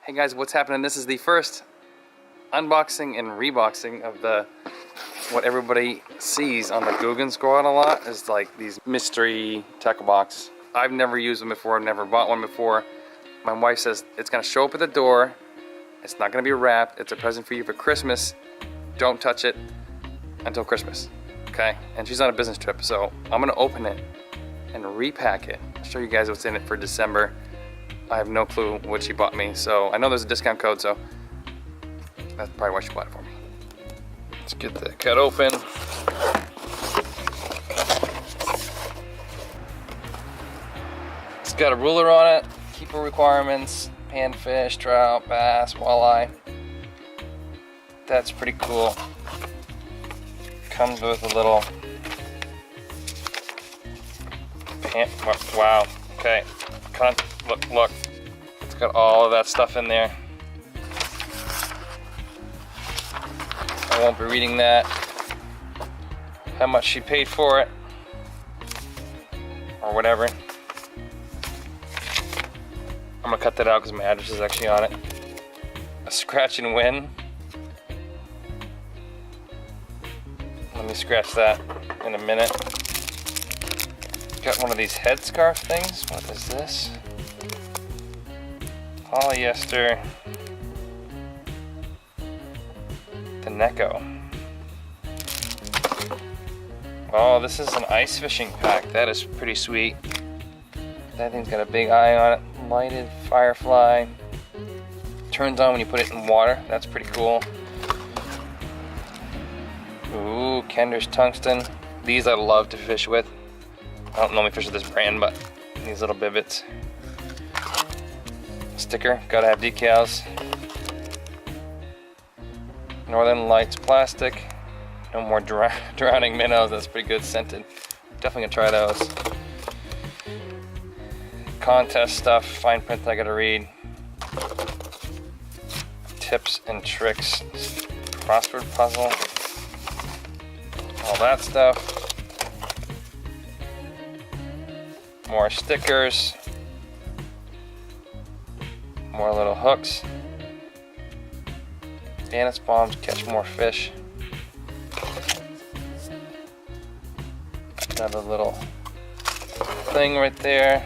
Hey guys, what's happening? This is the first unboxing and reboxing of the what everybody sees on the Guggen Squad a lot is like these mystery tackle box. I've never used them before, never bought one before. My wife says it's gonna show up at the door. It's not gonna be wrapped. It's a present for you for Christmas. Don't touch it until Christmas, okay? And she's on a business trip, so I'm gonna open it and repack it. I'll show you guys what's in it for December. I have no clue what she bought me, so I know there's a discount code, so that's probably why she bought it for me. Let's get the cut open. It's got a ruler on it, keeper requirements, panfish, trout, bass, walleye. That's pretty cool. Comes with a little pan. Wow. Okay. Look. It's got all of that stuff in there. I won't be reading that. How much she paid for it, or whatever. I'm gonna cut that out because my address is actually on it. A scratch and win. Let me scratch that in a minute. Got one of these headscarf things. What is this? Polyester. The Neko. Oh, this is an ice fishing pack. That is pretty sweet. That thing's got a big eye on it. Lighted firefly. Turns on when you put it in water. That's pretty cool. Ooh, Kender's tungsten. These I love to fish with. I don't normally fish with this brand, but these little bibbits. Sticker, gotta have decals. Northern Lights plastic. No more drowning minnows. That's pretty good, scented. Definitely gonna try those. Contest stuff, fine print I gotta read. Tips and tricks. Crossword puzzle. All that stuff. More stickers. More little hooks. Anise bombs, catch more fish. Another little thing right there.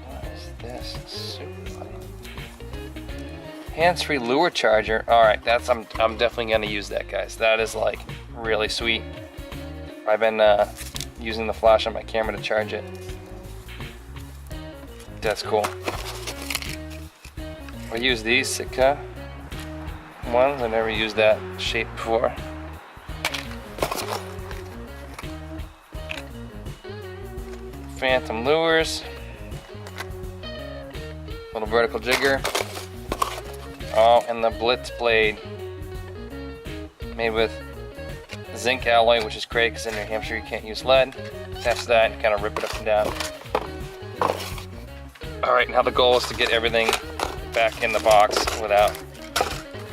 What is this? Super fun. Hands-free lure charger. All right, that's I'm definitely gonna use that, guys. That is like really sweet. I've been using the flash on my camera to charge it. That's cool. I use these Sitka ones. I never used that shape before. Phantom lures. Little vertical jigger. Oh, and the Blitz blade. Made with zinc alloy, which is great because in New Hampshire you can't use lead. Attach that and kind of rip it up and down. Alright, now the goal is to get everything back in the box without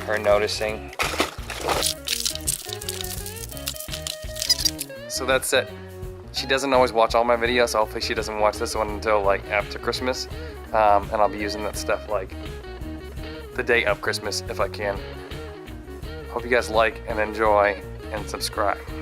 her noticing. So that's it. She doesn't always watch all my videos, so hopefully she doesn't watch this one until like after Christmas. And I'll be using that stuff like the day of Christmas if I can. Hope you guys like and enjoy and subscribe.